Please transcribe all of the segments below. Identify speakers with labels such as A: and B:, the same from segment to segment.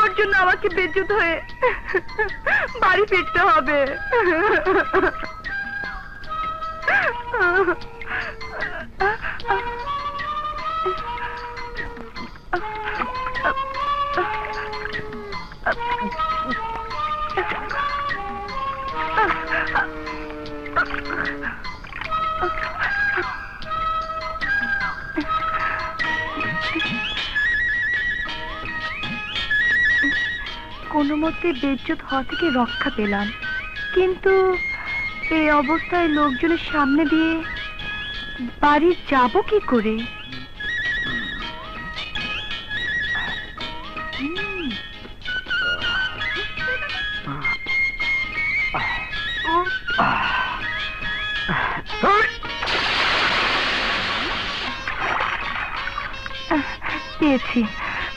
A: তোর জন্য আমাকে বেজ্জত হয়ে বাড়ি ফিরতে হবে। কোনো মতে বেজ্জত হওয়া থেকে রক্ষা পেলাম, কিন্তু এই অবস্থায় লোকজনের সামনে দিয়ে বাড়ি যাব কি করে? পেয়েছি,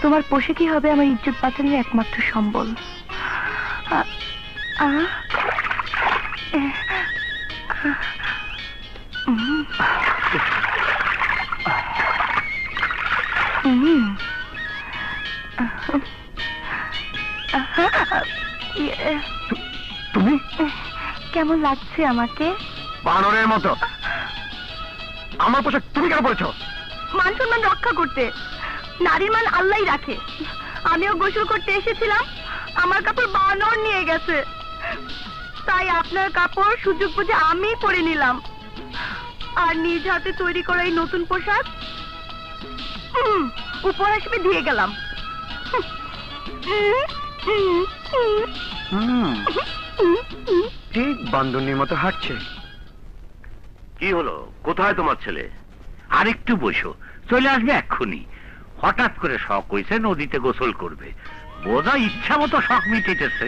A: তোমার পোশাকই হবে আমার ইজ্জত বাঁচানোর একমাত্র সম্বল।
B: তুমি
A: কেমন লাগছে আমাকে?
B: বানরের মতো। আমার পোশাক তুমি কেন পরেছো?
A: মান সম্মান রক্ষা করতে। নারীর মান আল্লাহই রাখে। আমিও গোসল করতে এসেছিলাম, আমার কাপড় বানর নিয়ে গেছে, তাই আপনার কাপড় সুযোগ বুঝে আমি পরে নিলাম, আর নিজ হাতে তৈরি করা এই নতুন পোশাক উপহার হিসেবে দিয়ে গেলাম।
B: ঠিক বান্দরনির মতো হাঁটছে।
C: কি হলো, কোথায় তোমার ছেলে? আরেকটু বসো, চলে আসবে এক্ষুনি। হঠাৎ করে শখ হয়েছে নদীতে গোসল করবে, বোধহয় ইচ্ছা মতো শখ মিটেছে।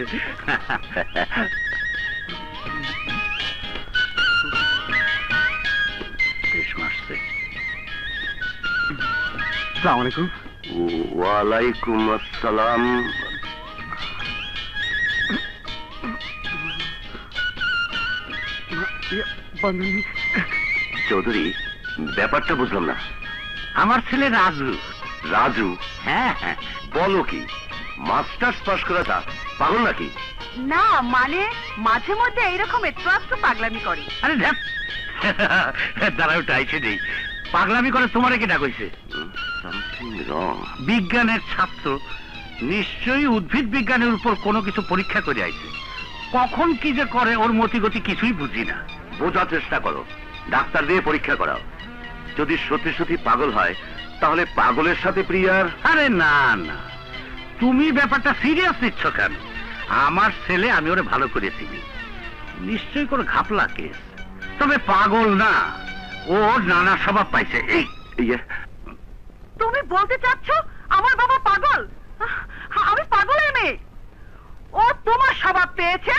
C: বেশ মারছে।
B: আসসালামু আলাইকুম।
C: ওয়ালাইকুম আসসালাম। চৌধুরী, ব্যাপারটা বুঝলাম না। আমার ছেলে রাজু। রাজু? হ্যাঁ হ্যাঁ। বলো কি, মাস্টার্স পাস করাটা পাগল নাকি?
A: না, মানে মাঝে মধ্যে এইরকম একটু পাগলামি করে।
C: আরে দাঁড়াও, টাইছে নেই। পাগলামি করে তোমার কে ডাকইছে? বিজ্ঞানের ছাত্র, নিশ্চয়ই উদ্ভিদ বিজ্ঞানের উপর কোনো কিছু পরীক্ষা করে আইছে। কখন কি যে করে ওর মতিগতি কিছুই বুঝি না। বোঝার চেষ্টা করো, ডাক্তার দিয়ে পরীক্ষা করাও। যদি সত্যি সত্যি পাগল হয় তাহলে পাগলের সাথে প্রিয়ার। আরে না না, তুমি ব্যাপারটা সিরিয়াস নিচ্ছ কেন? আমার ছেলে, আমি ওরে ভালো করে চিনি, নিশ্চয়ই কোনো ঘাপলা কেস। তবে পাগল না, ও নানা স্বভাব পাইছে। এই
A: তুমি বলতে চাচ্ছ আমার বাবা পাগল? আমি পাগলের মেয়ে, ও তোমার স্বভাব পেয়েছে,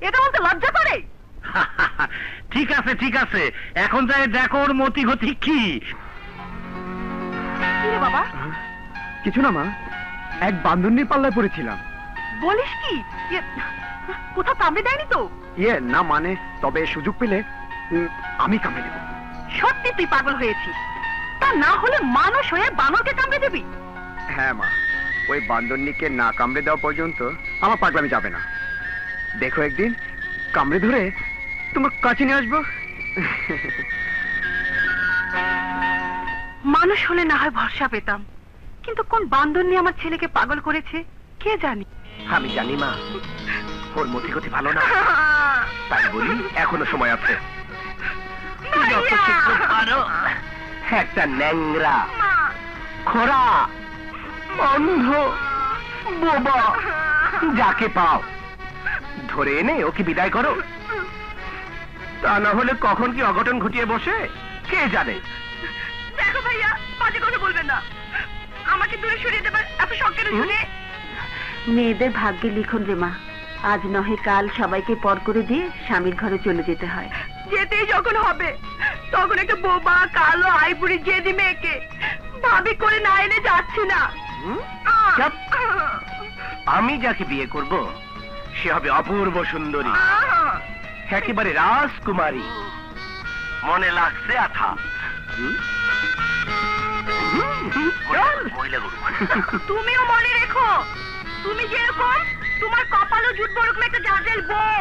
A: এটা বলতে লজ্জা করে?
C: ঠিক আছে ঠিক আছে, এখন যাই দেখো ওর মতি গতি কি।
A: বাবা?
B: কিছু না মা, এক বান্দরনির পাল্লায় পড়েছিলাম।
A: বলিস কি? কোথাও কামড়ে দেয়নি তো?
B: না মানে, তবে সুযোগ পেলে আমি কামড়ে দেব।
A: সত্যি তুই পাগল হয়েছিস? তা না হলে মানুষ হয়ে বানরকে কামড়ে দিবি?
B: হ্যাঁ মা, ওই বান্দরনিকে না কামড়ে দেওয়া পর্যন্ত আমার পাগলামি যাবে না। দেখো একদিন কামড়ে ধরে তোমার কাছে নিয়ে আসবো।
A: মানুষ হলে না হয় ভরসা পেতাম, কিন্তু কোন বান্দরনি আমার ছেলেকে পাগল করেছে কে জানি।
B: আমি জানি মা, ওর মতিগতি ভালো না, তাই বলি এখনো সময় আছে। একটা ন্যাংরা, খোড়া, অন্ধ, বোবা যাকে পাও ধরে এনে ওকে বিদায় করো। তা না হলে কখন কি অঘটন ঘটিয়ে বসে কে জানে।
A: দেখো ভাইয়া, বাজে কথা বলবেন না, আমাকে দূরে সরিয়ে দেবার এত শখের শুনে। মেয়েদের ভাগ্যে লিখন রে মা, আজ নহে কাল সবাইকে পর করে দিয়ে স্বামীর ঘরে চলে যেতে হয়। যেতেই যখন হবে তখন একটা বোবা কালো আইবুড়ি জেদি মেয়েকে ভাবি করে না এনে যাচ্ছি না।
B: আমি যাকে বিয়ে করব সে হবে অপূর্ব সুন্দরী, একেবারে রাজকুমারী। মনে লাগছে আঠা?
A: তুমিও মনে রেখো, তুমি যেরকম তোমার কপালও জুটবো ওরকম একটা জাজের বউ।